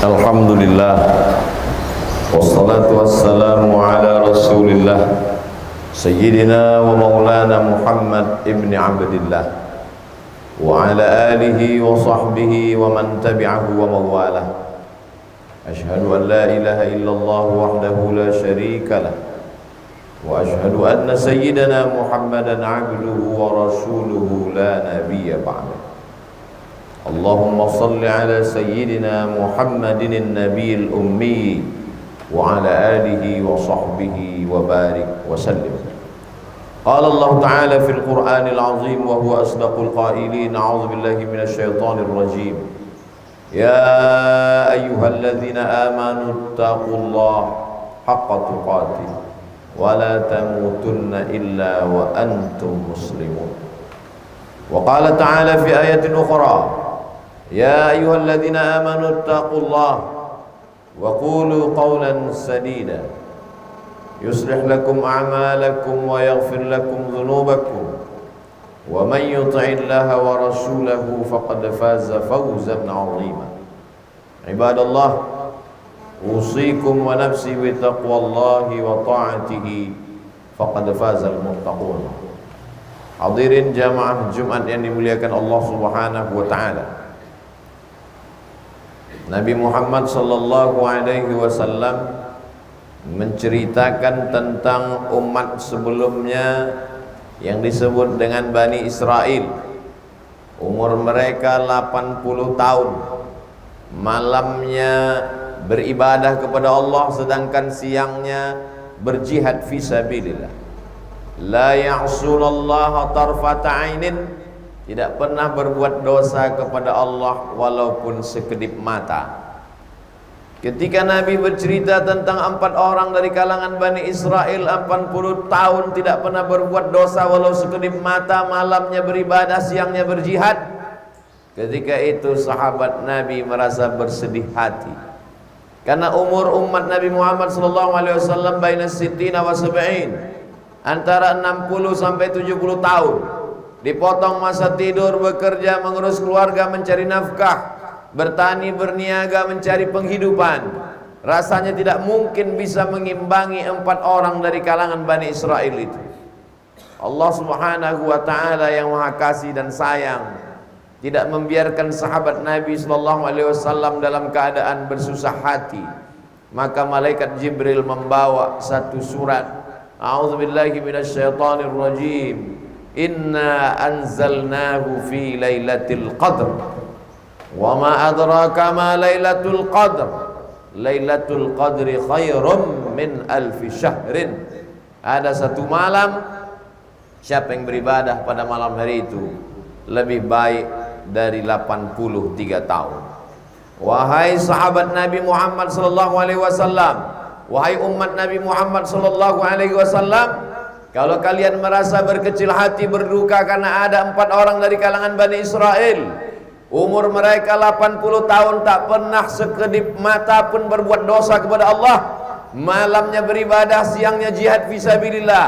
Alhamdulillah, wassalatu wassalamu ala rasulillah Sayyidina wa maulana Muhammad ibn Abdillah wa ala alihi wa sahbihi wa man tabi'ahu wa mawalah. Ashhadu an la ilaha illallah wahdahu la sharika lah wa ashhadu anna sayyidana Muhammadan abduhu wa rasuluhu la nabiyya ba'dah. Allahumma salli ala sayyidina Muhammadin an-nabiyil ummi wa ala alihi wa sahbihi wa barik wa sallim. Qala Allah ta'ala fil Qur'anil azim wa huwa asdaqul qailin. A'udzu billahi minasy syaithanir rajim. Ya ayyuhalladzina amanu taqullaha haqqa tuqatih wa la tamutunna illa wa antum muslimun. Wa qala ta'ala fi ayatin ukhra. Ya ayyuhalladzina amanu taqullaha wa qulu qawlan sadida yuslih lakum a'malakum wa yaghfir lakum dhunubakum wa man yuti'illaha wa rasulahu faqad faza fawzan 'azima. Ibadallah, usikum wa nafsi bi taqwallahi wa ta'atihi faqad fazal muttaqun. Hadirin jamaah Jumat yang dimuliakan Allah Subhanahu wa taala. Nabi Muhammad sallallahu alaihi wasallam menceritakan tentang umat sebelumnya yang disebut dengan Bani Israel. Umur mereka 80 tahun. Malamnya beribadah kepada Allah, sedangkan siangnya berjihad fisabilillah. La ya'sunallaha tarfata 'ainin, tidak pernah berbuat dosa kepada Allah walaupun sekedip mata. Ketika Nabi bercerita tentang 4 orang dari kalangan Bani Israel 80 tahun tidak pernah berbuat dosa walau sekedip mata, malamnya beribadah, siangnya berjihad. Ketika itu sahabat Nabi merasa bersedih hati, karena umur umat Nabi Muhammad SAW baina sittina wa sab'in, antara 60 sampai 70 tahun. Dipotong masa tidur, bekerja, mengurus keluarga, mencari nafkah, bertani, berniaga, mencari penghidupan. Rasanya tidak mungkin bisa mengimbangi 4 orang dari kalangan Bani Israel itu. Allah Subhanahu wa ta'ala yang maha kasih dan sayang tidak membiarkan sahabat Nabi SAW dalam keadaan bersusah hati. Maka malaikat Jibril membawa satu surat. A'udzubillahi minasyaitonir rajim. Inna anzalnahu fi lailatul qadr wa ma adraka ma lailatul qadr lailatul qadri khairum min alfi syahrin. Ada satu malam, siapa yang beribadah pada malam hari itu lebih baik dari 83 tahun. Wahai sahabat Nabi Muhammad sallallahu alaihi wasallam, wahai umat Nabi Muhammad sallallahu alaihi wasallam, kalau kalian merasa berkecil hati, berduka karena ada 4 orang dari kalangan Bani Israel, umur mereka 80 tahun tak pernah sekedip mata pun berbuat dosa kepada Allah, malamnya beribadah, siangnya jihad fisabilillah,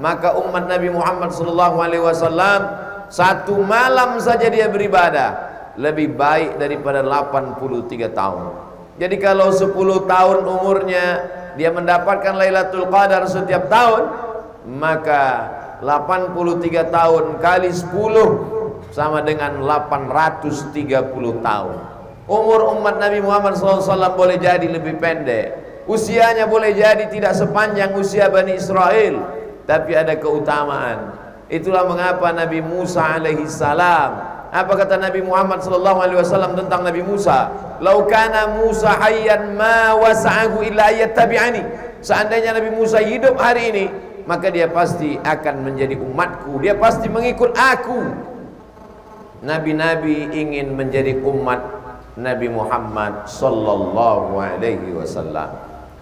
maka umat Nabi Muhammad SAW satu malam saja dia beribadah lebih baik daripada 83 tahun. Jadi kalau 10 tahun umurnya dia mendapatkan Lailatul Qadar setiap tahun, maka 83 tahun kali 10 sama dengan 830 tahun. Umur umat Nabi Muhammad SAW boleh jadi lebih pendek, usianya boleh jadi tidak sepanjang usia Bani Israel, tapi ada keutamaan. Itulah mengapa Nabi Musa alaihi salam, apa kata Nabi Muhammad SAW tentang Nabi Musa? Lau kana Musa hayyan ma wasa'ahu illa ayattabi'ani. Seandainya Nabi Musa hidup hari ini, maka dia pasti akan menjadi umatku, dia pasti mengikut aku. Nabi-nabi ingin menjadi umat Nabi Muhammad sallallahu alaihi wasallam.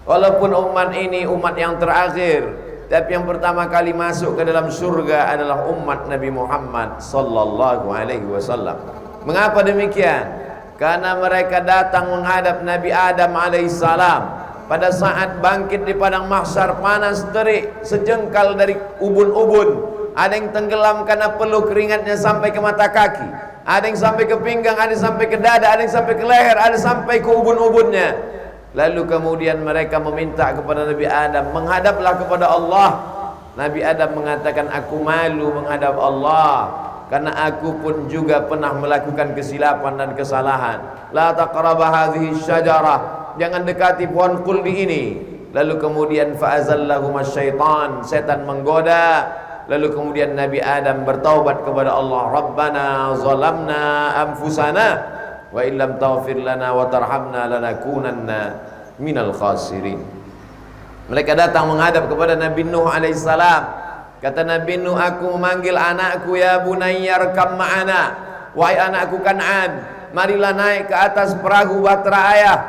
Walaupun umat ini umat yang terakhir, tapi yang pertama kali masuk ke dalam surga adalah umat Nabi Muhammad sallallahu alaihi wasallam. Mengapa demikian? Karena mereka datang menghadap Nabi Adam alaihissalam. Pada saat bangkit di padang mahsyar, panas terik sejengkal dari ubun-ubun. Ada yang tenggelam karena peluh keringatnya sampai ke mata kaki. ada yang sampai ke pinggang, ada yang sampai ke dada, ada yang sampai ke leher, ada sampai ke ubun-ubunnya. Lalu kemudian mereka meminta kepada Nabi Adam, menghadaplah kepada Allah. Nabi Adam mengatakan, aku malu menghadap Allah, karena aku pun juga pernah melakukan kesilapan dan kesalahan. La taqraba hadhihi syajarah, jangan dekati pohon kuldi ini. Lalu kemudian fa'azallahuma syaitan, setan menggoda. Lalu kemudian Nabi Adam bertaubat kepada Allah, Rabbana zalamna anfusana wa illam taghfir lana wa tarhamna lanakunanna minal khasirin. Mereka datang menghadap kepada Nabi Nuh alaihissalam. Kata Nabi Nuh, aku memanggil anakku, ya bunayya rkam ma'ana, wahai anakku Kan'an, marilah naik ke atas perahu bahtera ayah.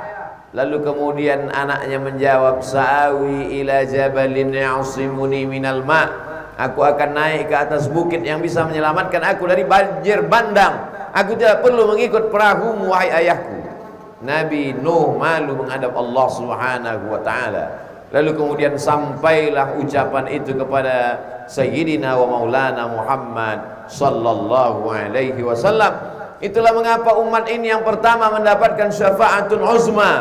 Lalu kemudian anaknya menjawab, sa'awi ila jabalin ya'simuni minal ma', aku akan naik ke atas bukit yang bisa menyelamatkan aku dari banjir bandang. Aku tidak perlu mengikut perahumu, wahai ayahku. Nabi Nuh malu menghadap Allah Subhanahu wa ta'ala. Lalu kemudian sampailah ucapan itu kepada Sayyidina wa Maulana Muhammad sallallahu alaihi wasallam. Itulah mengapa umat ini yang pertama mendapatkan syafa'atun uzma.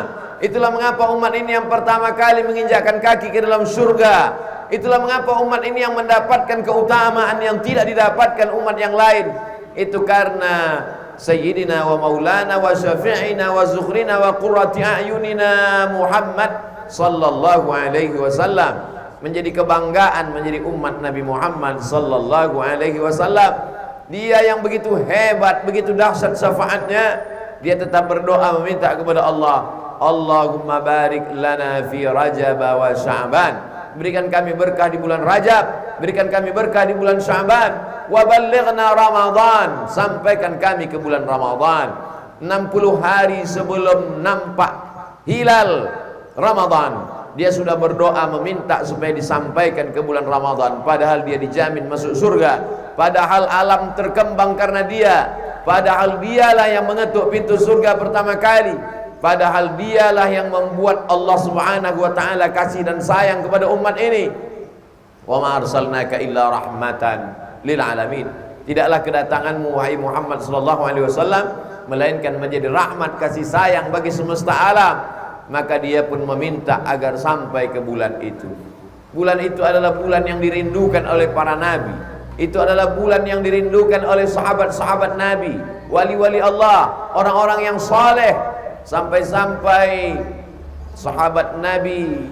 Itulah mengapa umat ini yang pertama kali menginjakkan kaki ke dalam surga. Itulah mengapa umat ini yang mendapatkan keutamaan yang tidak didapatkan umat yang lain. Itu karena Sayyidina wa Maulana wa Syafi'ina wa Zukhrina wa Qurrati a'yunina Muhammad sallallahu alaihi wasallam menjadi kebanggaan menjadi umat Nabi Muhammad sallallahu alaihi wasallam. Dia yang begitu hebat, begitu dahsyat syafaatnya, dia tetap berdoa meminta kepada Allah, Allahumma barik lana fi Rajab wa Sya'ban, berikan kami berkah di bulan Rajab, berikan kami berkah di bulan Sya'ban, wa ballighna Ramadan, sampaikan kami ke bulan Ramadan. 60 hari sebelum nampak hilal Ramadan, dia sudah berdoa meminta supaya disampaikan ke bulan Ramadan, padahal dia dijamin masuk surga, padahal alam terkembang karena dia, padahal dialah yang mengetuk pintu surga pertama kali, padahal dialah yang membuat Allah Subhanahu wa ta'ala kasih dan sayang kepada umat ini. Wa ma arsalnaka illa rahmatan lil alamin, tidaklah kedatanganmu wahai Muhammad sallallahu alaihi wasallam melainkan menjadi rahmat kasih sayang bagi semesta alam. Maka dia pun meminta agar sampai ke bulan itu. Bulan itu adalah bulan yang dirindukan oleh para nabi. Itu adalah bulan yang dirindukan oleh sahabat-sahabat Nabi, wali-wali Allah, orang-orang yang saleh. Sampai-sampai sahabat Nabi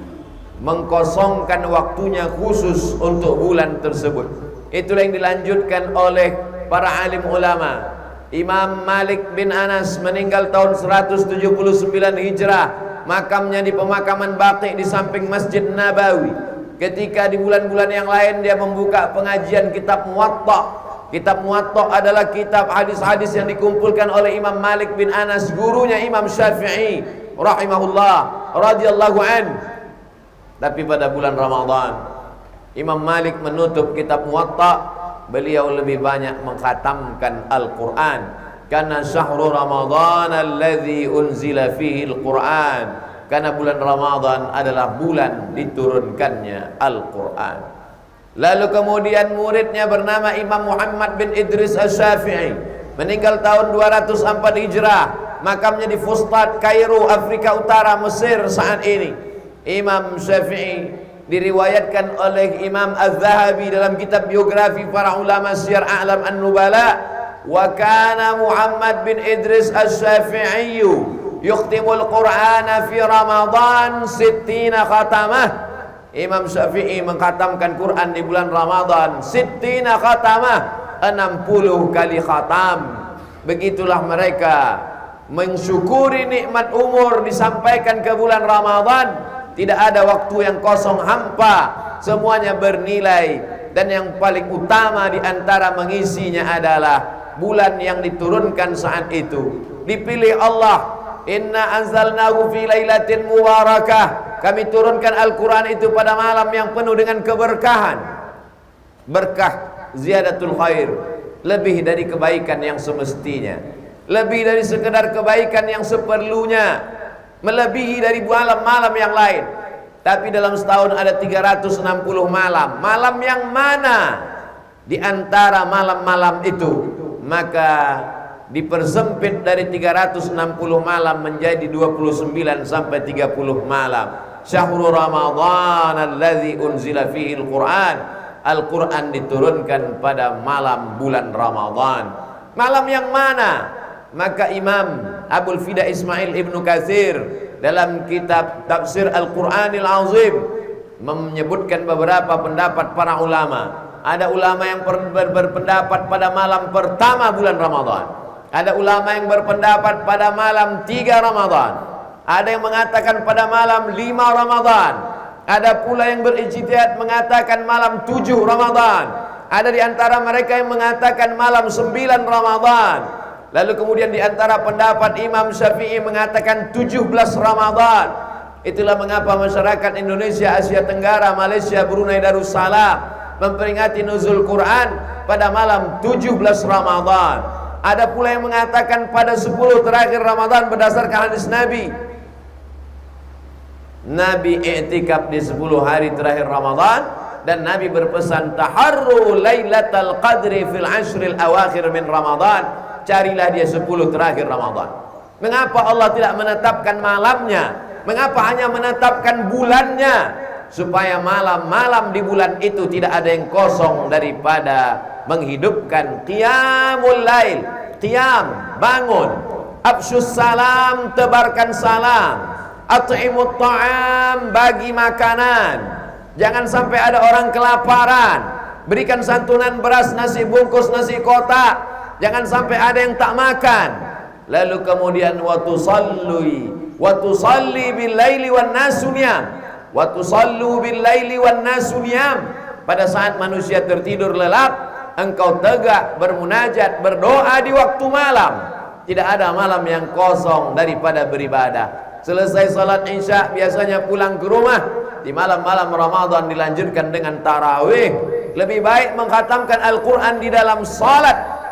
mengkosongkan waktunya khusus untuk bulan tersebut. Itulah yang dilanjutkan oleh para alim ulama. Imam Malik bin Anas meninggal tahun 179 Hijrah. Makamnya di pemakaman Baqi di samping Masjid Nabawi. Ketika di bulan-bulan yang lain dia membuka pengajian kitab Muwatta. Kitab Muwatta adalah kitab hadis-hadis yang dikumpulkan oleh Imam Malik bin Anas, gurunya Imam Syafi'i rahimahullah radhiyallahu an. Tapi pada bulan Ramadan Imam Malik menutup kitab Muwatta, beliau lebih banyak mengkhatamkan Al-Quran. Karena syahrul Ramadan alladzi unzila fihi al-Quran, karena bulan Ramadan adalah bulan diturunkannya Al-Quran. Lalu kemudian muridnya bernama Imam Muhammad bin Idris Asy-Syafi'i, meninggal tahun 204 Hijrah. Makamnya di Fustat, Kairo, Afrika Utara, Mesir saat ini. Imam Syafi'i diriwayatkan oleh Imam Az-Zahabi dalam kitab biografi para ulama Syiar A'lam An-Nubala, wa kana Muhammad bin Idris Asy-Syafi'i yukhtimul Qur'ana fi Ramadan 60 khatamah. Imam Syafi'i mengkhatamkan Quran di bulan Ramadan 60 khatamah, 60 kali khatam. Begitulah mereka mensyukuri nikmat umur disampaikan ke bulan Ramadan. Tidak ada waktu yang kosong hampa, semuanya bernilai. Dan yang paling utama di antara mengisinya adalah bulan yang diturunkan saat itu. Dipilih Allah, inna anzalnahu fi lailatin mubarakah, kami turunkan Al-Quran itu pada malam yang penuh dengan keberkahan. Berkah ziyadatul khair, lebih dari kebaikan yang semestinya, lebih dari sekedar kebaikan yang seperlunya, melebihi dari malam-malam yang lain. Tapi dalam setahun ada 360 malam. Malam yang mana di antara malam-malam itu? Maka dipersempit dari 360 malam menjadi 29 sampai 30 malam. Syahrul Ramadan alladzi unzila fihi al-Qur'an. Al-Quran diturunkan pada malam bulan Ramadan. Malam yang mana? Maka Imam Abul Fida Ismail Ibnu Katsir dalam kitab Tafsir Al-Quranil Azim menyebutkan beberapa pendapat para ulama. Ada ulama yang berpendapat pada malam pertama bulan Ramadan. Ada ulama yang berpendapat pada malam 3 Ramadan. Ada yang mengatakan pada malam 5 Ramadan. Ada pula yang berijtihad mengatakan malam 7 Ramadan. Ada di antara mereka yang mengatakan malam 9 Ramadan. Lalu kemudian di antara pendapat Imam Syafi'i mengatakan 17 Ramadan. Itulah mengapa masyarakat Indonesia, Asia Tenggara, Malaysia, Brunei Darussalam memperingati nuzul Quran pada malam 17 Ramadan. Ada pula yang mengatakan pada 10 terakhir Ramadan berdasarkan hadis Nabi. Nabi i'tikaf di 10 hari terakhir Ramadan, dan Nabi berpesan taharru lailatal qadri fil ashril awakhir min Ramadan. Carilah dia 10 terakhir Ramadan. Mengapa Allah tidak menetapkan malamnya? Mengapa hanya menetapkan bulannya? Supaya malam-malam di bulan itu tidak ada yang kosong daripada menghidupkan qiyamul lail. Qiyam, bangun. Afsyus salam, tebarkan salam. At'imut ta'am, bagi makanan. Jangan sampai ada orang kelaparan. Berikan santunan beras, nasi bungkus, nasi kotak. Jangan sampai ada yang tak makan. Lalu kemudian wa tusalli bil laili wan nasu niyam. Wa tusallu bil laili wan nasu niyam. Pada saat manusia tertidur lelap, engkau tegak bermunajat, berdoa di waktu malam. Tidak ada malam yang kosong daripada beribadah. Selesai salat Isya biasanya pulang ke rumah. Di malam-malam Ramadan dilanjutkan dengan tarawih. Lebih baik mengkhatamkan Al-Quran di dalam salat.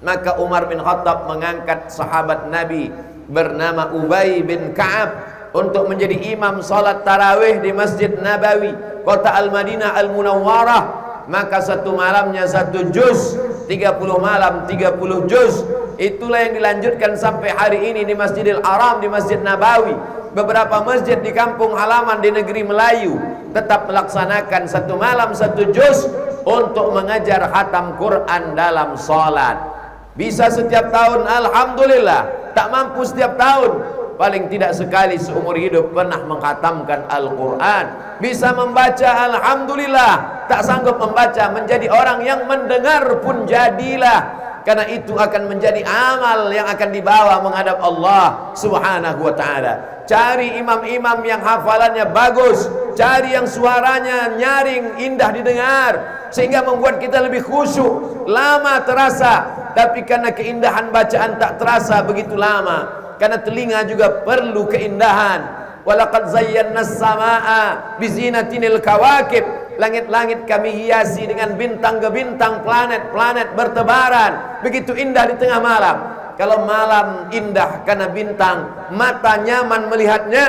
Maka Umar bin Khattab mengangkat sahabat Nabi bernama Ubay bin Ka'ab untuk menjadi imam salat tarawih di Masjid Nabawi, kota Al-Madinah Al-Munawwarah. Maka satu malamnya 1 juz, 30 malam 30 juz. Itulah yang dilanjutkan sampai hari ini di Masjidil Haram, di Masjid Nabawi. Beberapa masjid di kampung halaman di negeri Melayu tetap melaksanakan 1 malam 1 juz untuk mengajar khatam Quran dalam salat. Bisa setiap tahun, alhamdulillah. Tak mampu setiap tahun, paling tidak sekali seumur hidup pernah mengkhatamkan Al-Quran. Bisa membaca, alhamdulillah. Tak sanggup membaca, menjadi orang yang mendengar pun jadilah. Karena itu akan menjadi amal yang akan dibawa menghadap Allah Subhanahu wa ta'ala. Cari imam-imam yang hafalannya bagus, cari yang suaranya nyaring, indah didengar, sehingga membuat kita lebih khusyuk. Lama terasa, tapi karena keindahan bacaan tak terasa begitu lama. Karena telinga juga perlu keindahan. Walaqad zayyana as-samaa'a bizinatinil kawakib. Langit-langit kami hiasi dengan bintang ke bintang, planet-planet bertebaran. Begitu indah di tengah malam. Kalau malam indah karena bintang, mata nyaman melihatnya,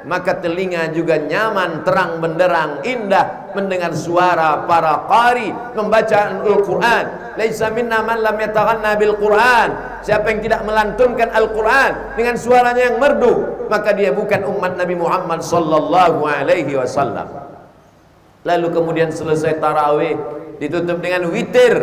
maka telinga juga nyaman, terang benderang, indah mendengar suara para qari membaca Al-Quran. Laisa minna man lam yataghanna bil Quran. Siapa yang tidak melantunkan Al-Quran dengan suaranya yang merdu, maka dia bukan umat Nabi Muhammad sallallahu alaihi wasallam. Lalu kemudian selesai tarawih ditutup dengan witir.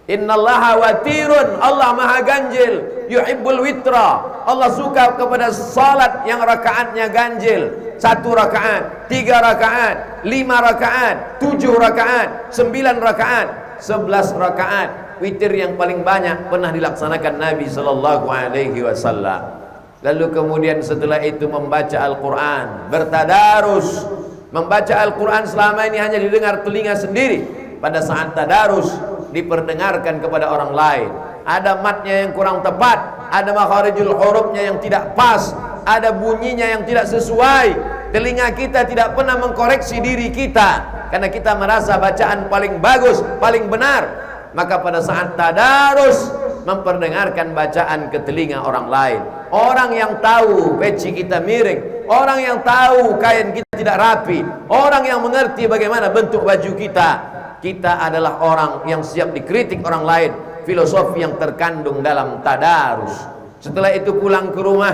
Innallaha watirun, Allah maha ganjil. Yuhibbul witra, Allah suka kepada salat yang rakaatnya ganjil. 1 rakaat, 3 rakaat, 5 rakaat, 7 rakaat, 9 rakaat, 11 rakaat. Witir yang paling banyak pernah dilaksanakan Nabi sallallahu alaihi wasallam. Lalu kemudian setelah itu membaca Al-Quran, bertadarus. Membaca Al-Quran selama ini hanya didengar telinga sendiri. Pada saat tadarus diperdengarkan kepada orang lain. Ada matnya yang kurang tepat, ada makharijul hurufnya yang tidak pas, ada bunyinya yang tidak sesuai. Telinga kita tidak pernah mengkoreksi diri kita, karena kita merasa bacaan paling bagus, paling benar. Maka pada saat tadarus memperdengarkan bacaan ke telinga orang lain. Orang yang tahu peci kita miring, orang yang tahu kain kita tidak rapi, orang yang mengerti bagaimana bentuk baju kita. Kita adalah orang yang siap dikritik orang lain. filosofi yang terkandung dalam tadarus. Setelah itu pulang ke rumah.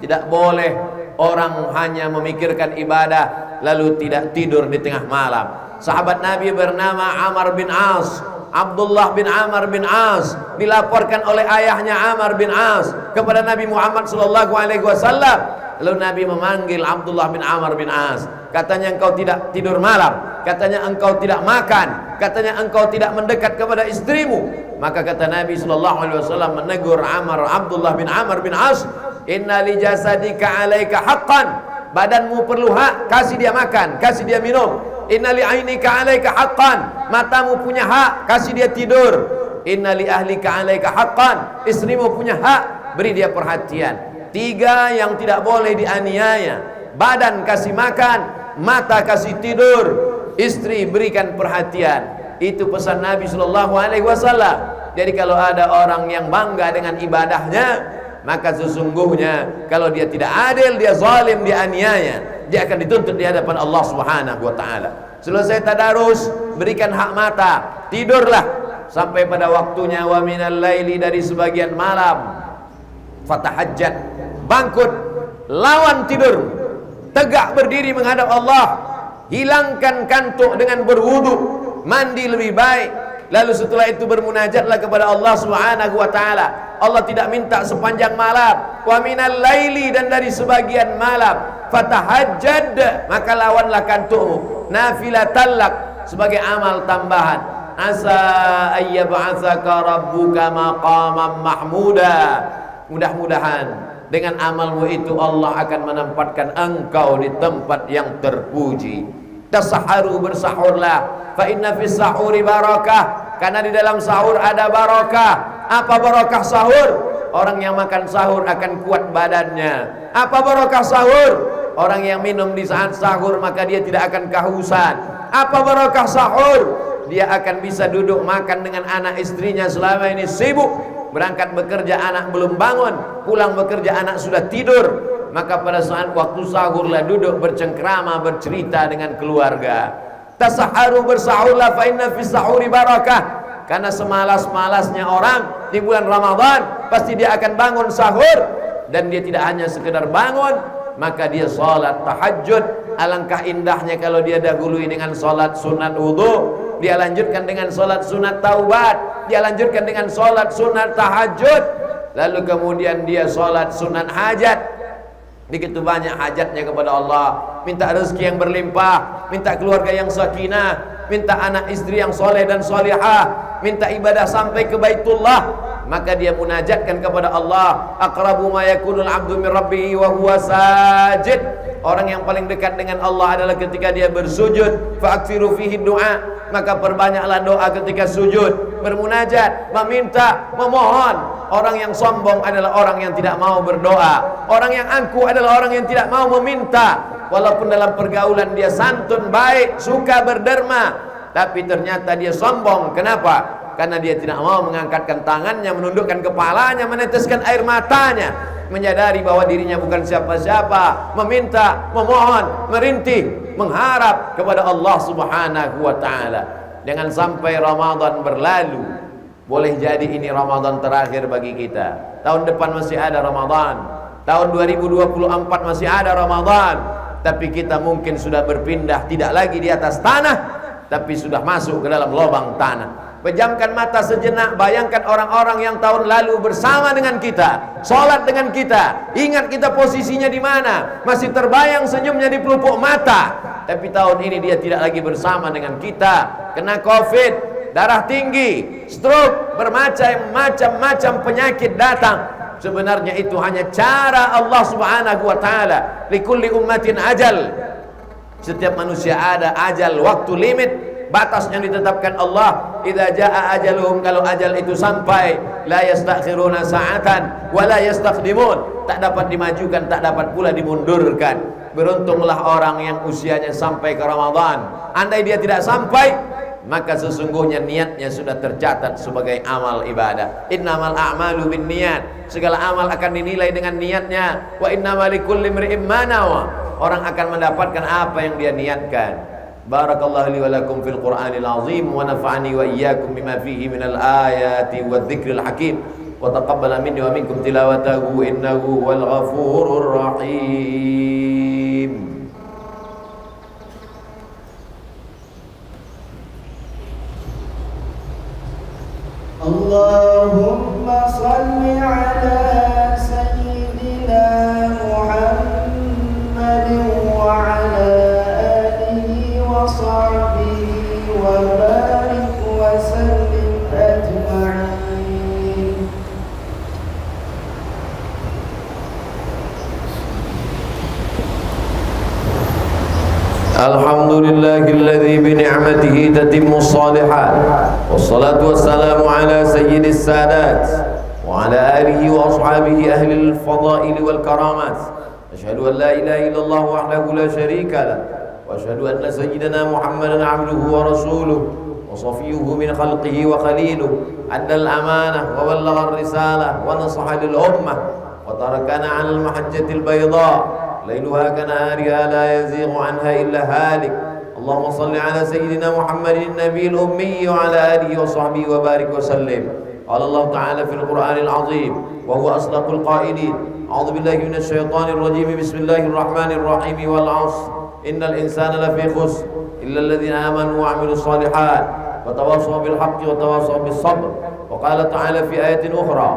Tidak boleh orang hanya memikirkan ibadah lalu tidak tidur di tengah malam. Sahabat Nabi bernama Amr bin As, Abdullah bin Amr bin As, dilaporkan oleh ayahnya Amr bin As kepada Nabi Muhammad SAW. Lalu Nabi memanggil Abdullah bin Amr bin As. Katanya engkau tidak tidur malam, katanya engkau tidak makan, katanya engkau tidak mendekat kepada istrimu. Maka kata Nabi SAW menegur Abdullah bin Amr bin As, inna li jasadika alaika haqqan, badanmu perlu hak, kasih dia makan, kasih dia minum. Inna li ainika alaika haqqan, matamu punya hak, kasih dia tidur. Inna li ahlika alaika haqqan, istrimu punya hak, beri dia perhatian. 3 yang tidak boleh dianiaya: badan kasih makan, mata kasih tidur, istri berikan perhatian. Itu pesan Nabi SAW. Jadi kalau ada orang yang bangga dengan ibadahnya, maka sesungguhnya kalau dia tidak adil, dia zalim, dia aniaya, dia akan dituntut di hadapan Allah Subhanahu wa taala. Selesai tadarus, berikan hak mata, tidurlah sampai pada waktunya. Wa minal laili, dari sebagian malam, fatahajjat, bangkit, lawan tidur, tegak berdiri menghadap Allah, hilangkan kantuk dengan berwudu, mandi lebih baik. Lalu setelah itu bermunajatlah kepada Allah Subhanahu wa taala. Allah tidak minta sepanjang malam. Wa minal laili, dan dari sebagian malam, fatahajjad, maka lawanlah kantukmu, nafilatan lak, sebagai amal tambahan. Asa ayyab'atsaka rabbuka maqaman mahmuda. Mudah-mudahan dengan amalmu itu Allah akan menempatkan engkau di tempat yang terpuji. Tasaharu, bersahurlah, fa inna fis sahuri barakah, karena di dalam sahur ada barakah. Apa barakah sahur? Orang yang makan sahur akan kuat badannya. Apa barakah sahur? Orang yang minum di saat sahur maka dia tidak akan kehausan. Apa barakah sahur? Dia akan bisa duduk makan dengan anak istrinya selama ini sibuk. Berangkat bekerja anak belum bangun, pulang bekerja anak sudah tidur. Maka pada saat waktu sahurlah duduk bercengkrama, bercerita dengan keluarga. Tasaharu, bersahurlah, fa inna fis sahuri barakah. Karena semalas-malasnya orang di bulan Ramadan, pasti dia akan bangun sahur. Dan dia tidak hanya sekedar bangun, maka dia salat tahajud. Alangkah indahnya kalau dia dahului dengan salat sunat wudu, dia lanjutkan dengan salat sunat taubat, dia lanjutkan dengan salat sunat tahajud, lalu kemudian dia salat sunat hajat. Begitu banyak hajatnya kepada Allah, minta rezeki yang berlimpah, minta keluarga yang sakinah, minta anak istri yang soleh dan solihah, minta ibadah sampai ke Baitullah. Maka dia munajatkan kepada Allah. Aqrabu ma yakunul abdu min rabbihi wa huwa sajid. Orang yang paling dekat dengan Allah adalah ketika dia bersujud. Fa'akthiru fihi du'a, maka perbanyaklah doa ketika sujud, bermunajat, meminta, memohon. Orang yang sombong adalah orang yang tidak mau berdoa. Orang yang angkuh adalah orang yang tidak mau meminta. Walaupun dalam pergaulan dia santun, baik, suka berderma, tapi ternyata dia sombong. Kenapa? Karena dia tidak mau mengangkatkan tangannya, menundukkan kepalanya, meneteskan air matanya, menyadari bahwa dirinya bukan siapa-siapa, meminta, memohon, merintih, mengharap kepada Allah Subhanahu wa taala. Jangan sampai Ramadan berlalu. Boleh jadi ini Ramadan terakhir bagi kita. Tahun depan masih ada Ramadan. Tahun 2024 masih ada Ramadan. Tapi kita mungkin sudah berpindah, tidak lagi di atas tanah, tapi sudah masuk ke dalam lubang tanah. Pejamkan mata sejenak, bayangkan orang-orang yang tahun lalu bersama dengan kita, sholat dengan kita, ingat kita posisinya di mana, masih terbayang senyumnya di pelupuk mata. Tapi tahun ini dia tidak lagi bersama dengan kita, kena COVID, darah tinggi, stroke, bermacam-macam penyakit datang. Sebenarnya itu hanya cara Allah Subhanahu wa taala. Likulli ummatin ajal. Setiap manusia ada ajal, waktu limit, batas yang ditetapkan Allah. Idza jaa ajaluhum, kalau ajal itu sampai, la yastakhiruna sa'atan wa la yastaqdimun, tak dapat dimajukan, tak dapat pula dimundurkan. Beruntunglah orang yang usianya sampai ke Ramadan. Andai dia tidak sampai, maka sesungguhnya niatnya sudah tercatat sebagai amal ibadah. Innamal a'malu binniyat, segala amal akan dinilai dengan niatnya. Wa innamal likulli imri'in ma nawa, orang akan mendapatkan apa yang dia niatkan. Barakallahu li wa lakum fil Qur'anil azim wa nafa'ani wa iyyakum bima fihi minal ayati wadh-dhikril hakim wa taqabbala minni wa minkum tilawatahu innahu wal ghafurur rahim. Allahumma salli ala sayyidina Muhammadin wa ala alihi wa sahbihi wa barik wa sallim ajma'in. Alhamdulillahilladzi bi ni'matihi tatimmu shalihat. Wassalatu wassalamu ala sayyidis sadat wa ala alihi wa ashabihi ahli al-fadail wal karamat. Asyhadu an la ilaha illallah wahdahu la syarika lah wa asyhadu anna sayyidana Muhammadan 'abduhu wa rasuluhu wa safiyyuhu min khalqihi wa khaliluhu. Adda al-amanah wa ballagha ar-risalah wa nasaha lil ummah wa tarakana 'ala al-mahajjatil bayda ليلها كنهارها لا يزيغ عنها إلا هالك. اللهم صل على سيدنا محمد النبي الأمي وعلى آله وصحبه وبارك وسلم. قال الله تعالى في القرآن العظيم وهو أصدق القائلين: أعوذ بالله من الشيطان الرجيم بسم الله الرحمن الرحيم والعصر إن الإنسان لفي خسر إلا الذين آمنوا وعملوا الصالحات وتواصوا بالحق وتواصوا بالصبر. وقال تعالى في آية أخرى: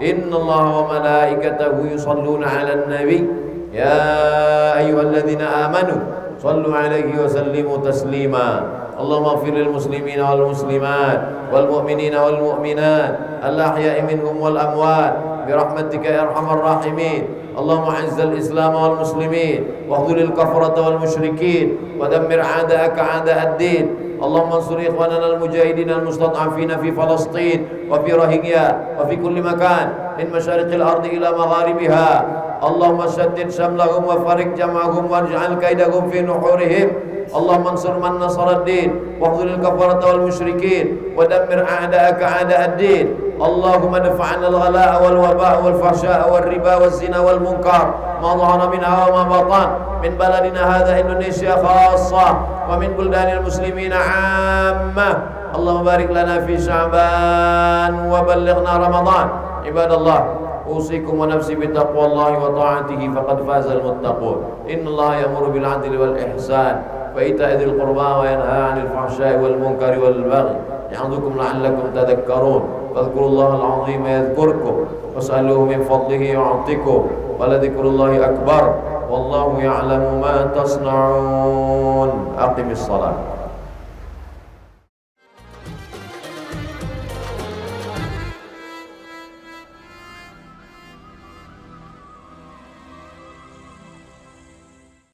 إن الله وملائكته يصلون على النبي يا أيها الذين آمنوا صلوا عليه وسلموا تسليما. اللهم اغفر للمسلمين والمسلمات والمؤمنين والمؤمنات الأحياء منهم والأموات برحمتك يا أرحم الراحمين. اللهم أعز الإسلام والمسلمين واخذل الكفرة والمشركين ودمر أعداءك أعداء الدين. اللهم انصر إخواننا المجاهدين المستضعفين في فلسطين وفي روهينيا وفي كل مكان من مشارق الأرض إلى مغاربها. اللهم شتت شملهم وفرق جمعهم واجعل كيدهم في نحورهم. اللهم انصر من نصر الدين واخذل الكفرة والمشركين ودمر أعداءك أعداء الدين. اللهم ادفع عنا الغلاء والوباء والفحشاء والربا والزنا والمنكر ما ظهر منها وما بطن من بلدنا هذا إندونيسيا خاصة ومن بلدان المسلمين عامة. اللهم بارك لنا في شعبان وبلغنا رمضان. عباد الله أوصيكم ونفسي بتقوى الله وطاعته فقد فاز المتقون. إن الله يأمر بالعدل والإحسان وإيتاء ذي القربى وينهى عن الفحشاء والمنكر والبغي يعظكم لعلكم تذكرون. فاذكروا الله العظيم يذكركم واسألوه من فضله يعطكم ولذكر الله أكبر والله يعلم ما تصنعون. أقم الصلاة.